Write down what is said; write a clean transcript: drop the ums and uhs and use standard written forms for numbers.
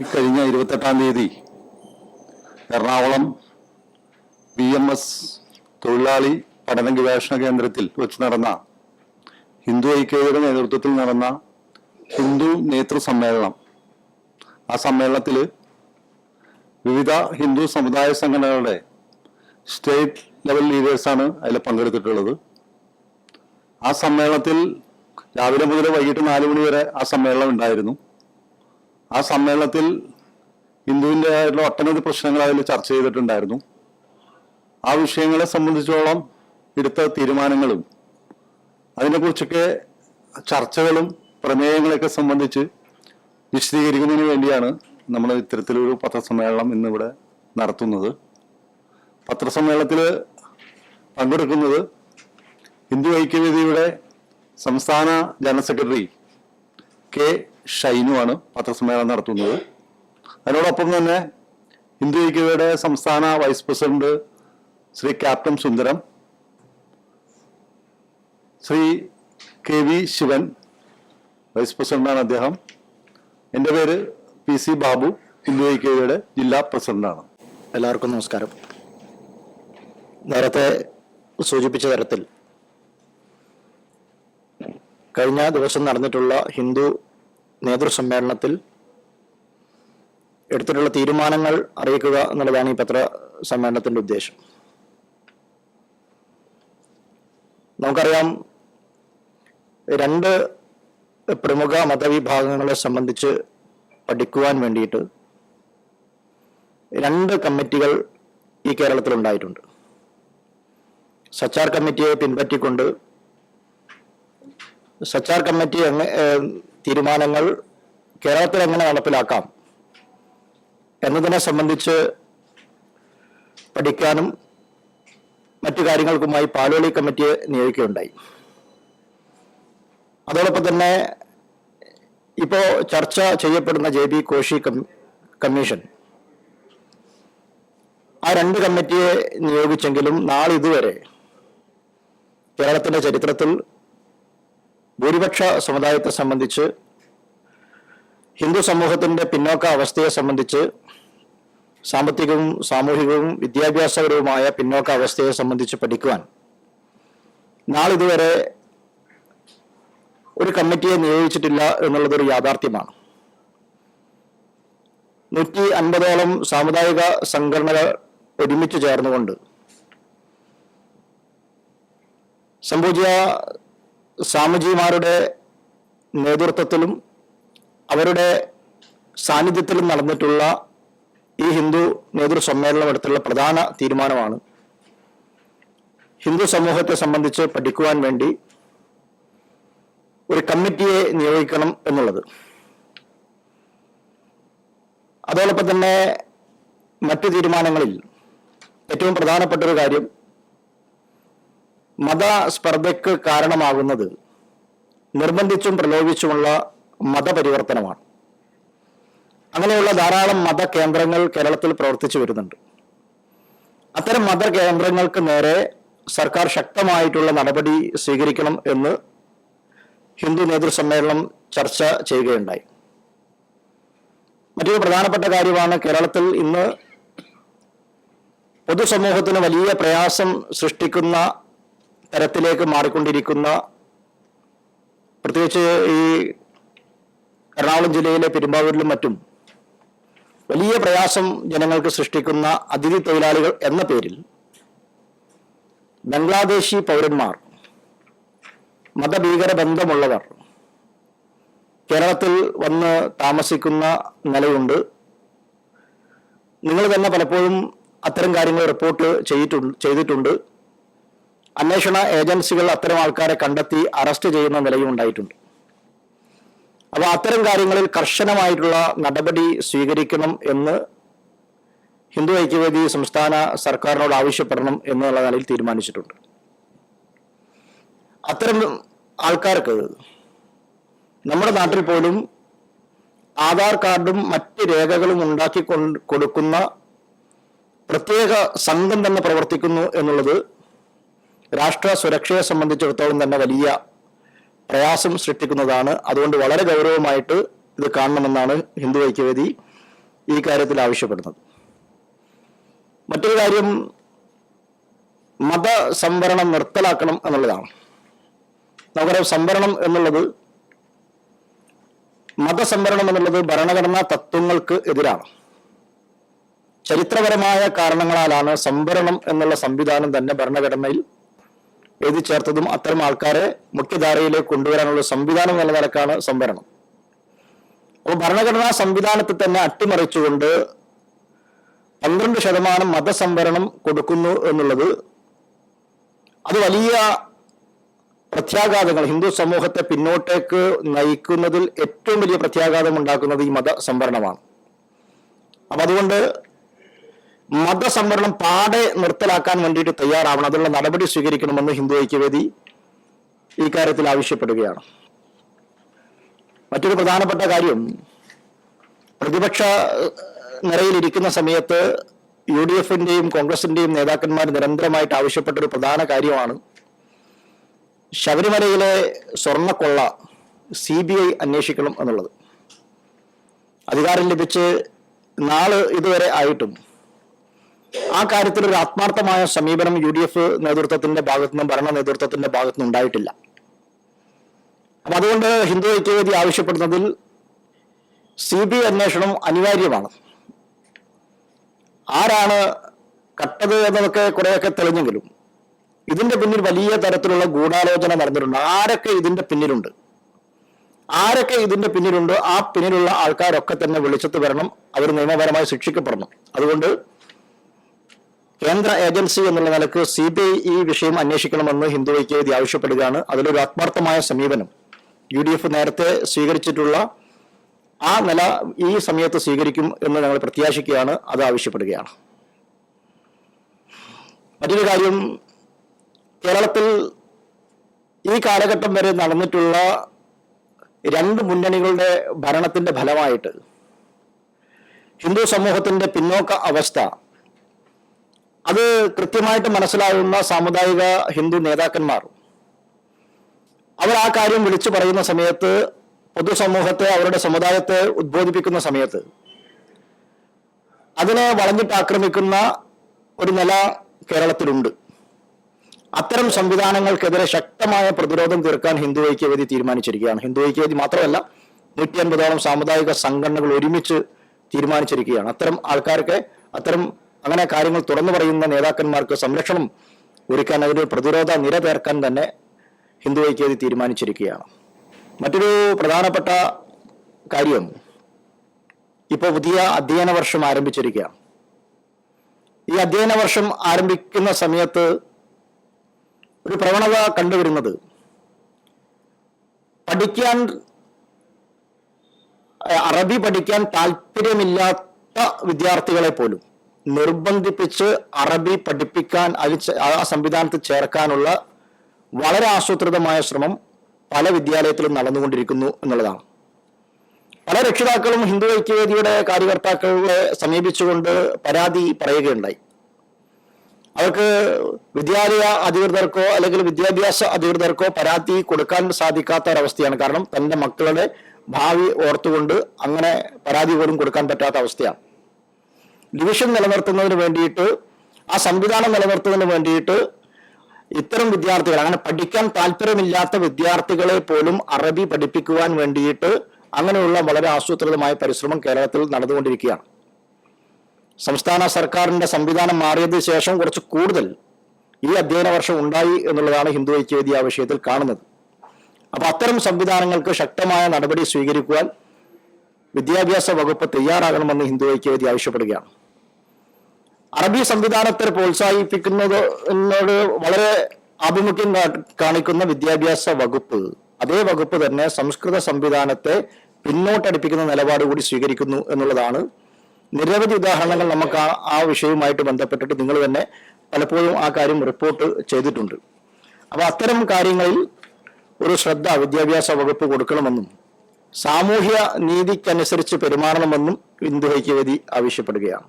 ഇക്കഴിഞ്ഞ 28-ാം തീയതി എറണാകുളം BMS തൊഴിലാളി പഠന ഗവേഷണ കേന്ദ്രത്തിൽ വെച്ച് നടന്ന ഹിന്ദു ഐക്യവേദിയുടെ നേതൃത്വത്തിൽ നടന്ന ഹിന്ദു നേതൃ സമ്മേളനം. ആ സമ്മേളനത്തിൽ വിവിധ ഹിന്ദു സമുദായ സംഘടനകളുടെ സ്റ്റേറ്റ് ലെവൽ ലീഡേഴ്സാണ് അതിൽ പങ്കെടുത്തിട്ടുള്ളത്. ആ സമ്മേളനത്തിൽ രാവിലെ മുതൽ വൈകിട്ട് 4 മണി വരെ ആ സമ്മേളനം ഉണ്ടായിരുന്നു. ആ സമ്മേളനത്തിൽ ഹിന്ദുവിൻ്റെ ആയിട്ടുള്ള ഒട്ടനവധി പ്രശ്നങ്ങൾ അതിൽ ചർച്ച ചെയ്തിട്ടുണ്ടായിരുന്നു. ആ വിഷയങ്ങളെ സംബന്ധിച്ചോളം എടുത്ത തീരുമാനങ്ങളും അതിനെക്കുറിച്ചൊക്കെ ചർച്ചകളും പ്രമേയങ്ങളെയൊക്കെ സംബന്ധിച്ച് വിശദീകരിക്കുന്നതിന് വേണ്ടിയാണ് നമ്മൾ ഇത്തരത്തിലൊരു പത്രസമ്മേളനം ഇന്നിവിടെ നടത്തുന്നത്. പത്രസമ്മേളനത്തിൽ പങ്കെടുക്കുന്നത് ഹിന്ദു ഐക്യവേദിയുടെ സംസ്ഥാന ജനറൽ സെക്രട്ടറി K. ഷൈനുവാണ് പത്രസമ്മേളനം നടത്തുന്നത്. അതിനോടൊപ്പം തന്നെ ഹിന്ദു ഐക്യവേദിയുടെ സംസ്ഥാന വൈസ് പ്രസിഡന്റ് ശ്രീ ക്യാപ്റ്റൻ സുന്ദരം, ശ്രീ KV ശിവൻ വൈസ് പ്രസിഡന്റാണ് അദ്ദേഹം. എൻ്റെ പേര് PC ബാബു, ഹിന്ദു ഐക്യവേദിയുടെ ജില്ലാ പ്രസിഡന്റാണ്. എല്ലാവർക്കും നമസ്കാരം. നേരത്തെ സൂചിപ്പിച്ച തരത്തിൽ കഴിഞ്ഞ ദിവസം നടന്നിട്ടുള്ള ഹിന്ദു നേതൃസമ്മേളനത്തിൽ എടുത്തിട്ടുള്ള തീരുമാനങ്ങൾ അറിയിക്കുക എന്നുള്ളതാണ് ഈ പത്ര സമ്മേളനത്തിന്റെ ഉദ്ദേശം. നമുക്കറിയാം, 2 പ്രമുഖ മതവിഭാഗങ്ങളെ സംബന്ധിച്ച് പഠിക്കുവാൻ വേണ്ടിയിട്ട് 2 കമ്മിറ്റികൾ ഈ കേരളത്തിൽ ഉണ്ടായിട്ടുണ്ട്. സച്ചാർ കമ്മിറ്റിയെ പിൻപറ്റിക്കൊണ്ട് സച്ചാർ കമ്മിറ്റി തീരുമാനങ്ങൾ കേരളത്തിൽ എങ്ങനെ നടപ്പിലാക്കാം എന്നതിനെ സംബന്ധിച്ച് പഠിക്കാനും മറ്റു കാര്യങ്ങൾക്കുമായി പാലോളി കമ്മിറ്റിയെ നിയോഗിക്കുകയുണ്ടായി. അതോടൊപ്പം തന്നെ ഇപ്പോൾ ചർച്ച ചെയ്യപ്പെടുന്ന JB കോശി കമ്മീഷൻ, ആ 2 കമ്മിറ്റിയെ നിയോഗിച്ചെങ്കിലും നാളിതുവരെ കേരളത്തിന്റെ ചരിത്രത്തിൽ ഭൂരിപക്ഷ സമുദായത്തെ സംബന്ധിച്ച്, ഹിന്ദു സമൂഹത്തിന്റെ പിന്നോക്ക അവസ്ഥയെ സംബന്ധിച്ച്, സാമ്പത്തികവും സാമൂഹികവും വിദ്യാഭ്യാസപരവുമായ പിന്നോക്ക അവസ്ഥയെ സംബന്ധിച്ച് പഠിക്കുവാൻ നാളിതുവരെ ഒരു കമ്മിറ്റിയെ നിയോഗിച്ചിട്ടില്ല എന്നുള്ളതൊരു യാഥാർത്ഥ്യമാണ്. 150ഓളം സാമുദായിക സംഘടനകൾ ഒരുമിച്ച് ചേർന്നുകൊണ്ട് സംപൂജ്യ സ്വാമിജിമാരുടെ നേതൃത്വത്തിലും അവരുടെ സാന്നിധ്യത്തിലും നടന്നിട്ടുള്ള ഈ ഹിന്ദു നേതൃസമ്മേളനം എടുത്തുള്ള പ്രധാന തീരുമാനമാണ് ഹിന്ദു സമൂഹത്തെ സംബന്ധിച്ച് പഠിക്കുവാൻ വേണ്ടി ഒരു കമ്മിറ്റിയെ നിയോഗിക്കണം എന്നുള്ളത്. അതോടൊപ്പം തന്നെ മറ്റു തീരുമാനങ്ങളിൽ ഏറ്റവും പ്രധാനപ്പെട്ട ഒരു കാര്യം, മതസ്പർദ്ധയ്ക്ക് കാരണമാകുന്നത് നിർബന്ധിച്ചും പ്രലോഭിച്ചുമുള്ള മതപരിവർത്തനമാണ്. അങ്ങനെയുള്ള ധാരാളം മതകേന്ദ്രങ്ങൾ കേരളത്തിൽ പ്രവർത്തിച്ചു വരുന്നുണ്ട്. അത്തരം മതകേന്ദ്രങ്ങൾക്ക് നേരെ സർക്കാർ ശക്തമായിട്ടുള്ള നടപടി സ്വീകരിക്കണം എന്ന് ഹിന്ദു നേതൃസമ്മേളനം ചർച്ച ചെയ്യുകയുണ്ടായി. മറ്റൊരു പ്രധാനപ്പെട്ട കാര്യമാണ്, കേരളത്തിൽ ഇന്ന് പൊതുസമൂഹത്തിന് വലിയ പ്രയാസം സൃഷ്ടിക്കുന്ന തരത്തിലേക്ക് മാറിക്കൊണ്ടിരിക്കുന്ന, പ്രത്യേകിച്ച് ഈ എറണാകുളം ജില്ലയിലെ പെരുമ്പാവൂരിലും മറ്റും വലിയ പ്രയാസം ജനങ്ങൾക്ക് സൃഷ്ടിക്കുന്ന അതിഥി തൊഴിലാളികൾ എന്ന പേരിൽ ബംഗ്ലാദേശി പൗരന്മാർ, മതഭീകര ബന്ധമുള്ളവർ കേരളത്തിൽ വന്ന് താമസിക്കുന്ന നിലയുണ്ട്. നിങ്ങൾ തന്നെ പലപ്പോഴും അത്തരം കാര്യങ്ങൾ റിപ്പോർട്ട് ചെയ്തിട്ടുണ്ട്. അന്വേഷണ ഏജൻസികൾ അത്തരം ആൾക്കാരെ കണ്ടെത്തി അറസ്റ്റ് ചെയ്യുന്ന നിലയും ഉണ്ടായിട്ടുണ്ട്. അപ്പോൾ അത്തരം കാര്യങ്ങളിൽ കർശനമായിട്ടുള്ള നടപടി സ്വീകരിക്കണം എന്ന് ഹിന്ദു ഐക്യവേദി സംസ്ഥാന സർക്കാരിനോട് ആവശ്യപ്പെടണം എന്നുള്ള നിലയിൽ തീരുമാനിച്ചിട്ടുണ്ട്. അത്തരം ആൾക്കാർക്ക് നമ്മുടെ നാട്ടിൽ പോലും ആധാർ കാർഡും മറ്റ് രേഖകളും ഉണ്ടാക്കി കൊടുക്കുന്ന പ്രത്യേക സംഘം തന്നെ പ്രവർത്തിക്കുന്നു എന്നുള്ളത് രാഷ്ട്ര സുരക്ഷയെ സംബന്ധിച്ചിടത്തോളം തന്നെ വലിയ പ്രയാസം സൃഷ്ടിക്കുന്നതാണ്. അതുകൊണ്ട് വളരെ ഗൗരവമായിട്ട് ഇത് കാണണമെന്നാണ് ഹിന്ദു ഐക്യവേദി ഈ കാര്യത്തിൽ ആവശ്യപ്പെടുന്നത്. മറ്റൊരു കാര്യം മതസംവരണം നിർത്തലാക്കണം എന്നുള്ളതാണ്. നമുക്കറിയാം, മതസംവരണം എന്നുള്ളത് ഭരണഘടനാ തത്വങ്ങൾക്ക് എതിരാണ്. ചരിത്രപരമായ കാരണങ്ങളാലാണ് സംവരണം എന്നുള്ള സംവിധാനം തന്നെ ഭരണഘടനയിൽ എഴുതി ചേർത്തതും അത്തരം ആൾക്കാരെ മുഖ്യധാരയിലേക്ക് കൊണ്ടുവരാനുള്ള സംവിധാനം എന്ന നിലക്കാണ് സംവരണം. അപ്പോൾ ഭരണഘടനാ സംവിധാനത്തെ തന്നെ അട്ടിമറിച്ചുകൊണ്ട് 12% മതസംവരണം കൊടുക്കുന്നു എന്നുള്ളത് അത് വലിയ പ്രത്യാഘാതങ്ങൾ, ഹിന്ദു സമൂഹത്തെ പിന്നോട്ടേക്ക് നയിക്കുന്നതിൽ ഏറ്റവും വലിയ പ്രത്യാഘാതം ഉണ്ടാക്കുന്നത് ഈ മതസംവരണമാണ്. അപ്പൊ അതുകൊണ്ട് മതസംവരണം പാടെ നിർത്തലാക്കാൻ വേണ്ടിയിട്ട് തയ്യാറാവണം, അതിനുള്ള നടപടി സ്വീകരിക്കണമെന്ന് ഹിന്ദു ഐക്യവേദി ഈ കാര്യത്തിൽ ആവശ്യപ്പെടുകയാണ്. മറ്റൊരു പ്രധാനപ്പെട്ട കാര്യം, പ്രതിപക്ഷ നിരയിലിരിക്കുന്ന സമയത്ത് UDF-ന്റെയും കോൺഗ്രസിന്റെയും നേതാക്കന്മാർ നിരന്തരമായിട്ട് ആവശ്യപ്പെട്ട ഒരു പ്രധാന കാര്യമാണ് ശബരിമലയിലെ സ്വർണ്ണക്കൊള്ള CBI അന്വേഷിക്കണം എന്നുള്ളത്. അധികാരം ലഭിച്ച് ഇതുവരെ ആയിട്ടും ആ കാര്യത്തിൽ ഒരു ആത്മാർത്ഥമായ സമീപനം UDF നേതൃത്വത്തിന്റെ ഭാഗത്തുനിന്നും ഭരണ നേതൃത്വത്തിന്റെ ഭാഗത്തുനിന്നും ഉണ്ടായിട്ടില്ല. അപ്പൊ അതുകൊണ്ട് ഹിന്ദു ഐക്യവേദി ആവശ്യപ്പെടുന്നതിൽ CBI അന്വേഷണം അനിവാര്യമാണ്. ആരാണ് കട്ടത് എന്നതൊക്കെ കുറെയൊക്കെ തെളിഞ്ഞെങ്കിലും ഇതിന്റെ പിന്നിൽ വലിയ തരത്തിലുള്ള ഗൂഢാലോചന നടന്നിട്ടുണ്ട്. ആരൊക്കെ ഇതിന്റെ പിന്നിലുണ്ട്, ആ പിന്നിലുള്ള ആൾക്കാരൊക്കെ തന്നെ വെളിച്ചത്ത് വരണം, അവർ നിയമപരമായി ശിക്ഷിക്കപ്പെടണം. അതുകൊണ്ട് കേന്ദ്ര ഏജൻസി എന്നുള്ള നിലക്ക് CBI ഈ വിഷയം അന്വേഷിക്കണമെന്ന് ഹിന്ദു ഐക്യവേദി ആവശ്യപ്പെടുകയാണ്. അതിലൊരു ആത്മാർത്ഥമായ സമീപനം UDF നേരത്തെ സ്വീകരിച്ചിട്ടുള്ള ആ നില ഈ സമയത്ത് സ്വീകരിക്കും എന്ന് ഞങ്ങൾ പ്രത്യാശിക്കുകയാണ്, അത് ആവശ്യപ്പെടുകയാണ്. മറ്റൊരു കാര്യം, കേരളത്തിൽ ഈ കാലഘട്ടം വരെ നടന്നിട്ടുള്ള 2 മുന്നണികളുടെ ഭരണത്തിന്റെ ഫലമായിട്ട് ഹിന്ദു സമൂഹത്തിന്റെ പിന്നോക്ക അവസ്ഥ അത് കൃത്യമായിട്ട് മനസ്സിലാകുന്ന സാമുദായിക ഹിന്ദു നേതാക്കന്മാർ അവർ ആ കാര്യം വിളിച്ചു പറയുന്ന സമയത്ത്, പൊതുസമൂഹത്തെ, അവരുടെ സമുദായത്തെ ഉദ്ബോധിപ്പിക്കുന്ന സമയത്ത് അതിനെ വളഞ്ഞിട്ട് ആക്രമിക്കുന്ന ഒരു നില കേരളത്തിലുണ്ട്. അത്തരം സംവിധാനങ്ങൾക്കെതിരെ ശക്തമായ പ്രതിരോധം തീർക്കാൻ ഹിന്ദു ഐക്യവേദി തീരുമാനിച്ചിരിക്കുകയാണ്. ഹിന്ദു ഐക്യവേദി മാത്രമല്ല, 150ഓളം സാമുദായിക സംഘടനകൾ ഒരുമിച്ച് തീരുമാനിച്ചിരിക്കുകയാണ്. അത്തരം ആൾക്കാർക്ക്, അങ്ങനെ കാര്യങ്ങൾ തുറന്നു പറയുന്ന നേതാക്കന്മാർക്ക് സംരക്ഷണം ഒരുക്കാൻ, അതിന് പ്രതിരോധ നിര തീർക്കാൻ തന്നെ ഹിന്ദു ഐക്യവേദി തീരുമാനിച്ചിരിക്കുകയാണ്. മറ്റൊരു പ്രധാനപ്പെട്ട കാര്യം, ഇപ്പോൾ പുതിയ അധ്യയന വർഷം ആരംഭിച്ചിരിക്കുകയാണ്. ഈ അധ്യയന വർഷം ആരംഭിക്കുന്ന സമയത്ത് ഒരു പ്രവണത കണ്ടുവരുന്നത്, അറബി പഠിക്കാൻ താല്പര്യമില്ലാത്ത വിദ്യാർത്ഥികളെ പോലും നിർബന്ധിപ്പിച്ച് അറബി പഠിപ്പിക്കാൻ, ആ സംവിധാനത്തിൽ ചേർക്കാനുള്ള വളരെ ആസൂത്രിതമായ ശ്രമം പല വിദ്യാലയത്തിലും നടന്നുകൊണ്ടിരിക്കുന്നു എന്നുള്ളതാണ്. പല രക്ഷിതാക്കളും ഹിന്ദു ഐക്യവേദിയുടെ കാര്യകർത്താക്കളെ സമീപിച്ചുകൊണ്ട് പരാതി പറയുകയുണ്ടായി. അവർക്ക് വിദ്യാലയ അധികൃതർക്കോ അല്ലെങ്കിൽ വിദ്യാഭ്യാസ അധികൃതർക്കോ പരാതി കൊടുക്കാൻ സാധിക്കാത്ത ഒരവസ്ഥയാണ്. കാരണം തന്റെ മക്കളുടെ ഭാവി ഓർത്തുകൊണ്ട് അങ്ങനെ പരാതി പോലും കൊടുക്കാൻ പറ്റാത്ത അവസ്ഥയാണ്. ഡിവിഷൻ നിലനിർത്തുന്നതിന് വേണ്ടിയിട്ട്, ആ സംവിധാനം നിലനിർത്തുന്നതിന് വേണ്ടിയിട്ട് ഇത്തരം വിദ്യാർത്ഥികൾ, അങ്ങനെ പഠിക്കാൻ താല്പര്യമില്ലാത്ത വിദ്യാർത്ഥികളെ പോലും അറബി പഠിപ്പിക്കുവാൻ വേണ്ടിയിട്ട് അങ്ങനെയുള്ള വളരെ ആസൂത്രിതമായ പരിശ്രമം കേരളത്തിൽ നടന്നുകൊണ്ടിരിക്കുകയാണ്. സംസ്ഥാന സർക്കാരിന്റെ സംവിധാനം മാറിയതിനു ശേഷം കുറച്ച് കൂടുതൽ ഈ അധ്യയന വർഷം ഉണ്ടായി എന്നുള്ളതാണ് ഹിന്ദു ഐക്യവേദി ആ വിഷയത്തിൽ കാണുന്നത്. അപ്പൊ അത്തരം സംവിധാനങ്ങൾക്ക് ശക്തമായ നടപടി സ്വീകരിക്കുവാൻ വിദ്യാഭ്യാസ വകുപ്പ് തയ്യാറാകണമെന്ന് ഹിന്ദു ഐക്യവേദി ആവശ്യപ്പെടുകയാണ്. അറബി സംവിധാനത്തെ പ്രോത്സാഹിപ്പിക്കുന്നതിനോട് വളരെ ആഭിമുഖ്യം കാണിക്കുന്ന വിദ്യാഭ്യാസ വകുപ്പ്, അതേ വകുപ്പ് തന്നെ സംസ്കൃത സംവിധാനത്തെ പിന്നോട്ടടിപ്പിക്കുന്ന നിലപാട് കൂടി സ്വീകരിക്കുന്നു എന്നുള്ളതാണ്. നിരവധി ഉദാഹരണങ്ങൾ നമുക്ക് ആ വിഷയവുമായിട്ട് ബന്ധപ്പെട്ടിട്ട് നിങ്ങൾ തന്നെ പലപ്പോഴും ആ കാര്യം റിപ്പോർട്ട് ചെയ്തിട്ടുണ്ട്. അപ്പൊ അത്തരം കാര്യങ്ങളിൽ ഒരു ശ്രദ്ധ വിദ്യാഭ്യാസ വകുപ്പ് കൊടുക്കണമെന്നും സാമൂഹ്യ നീതിക്കനുസരിച്ച് പെരുമാറണമെന്നും ഹിന്ദു ഐക്യവേദി ആവശ്യപ്പെടുകയാണ്.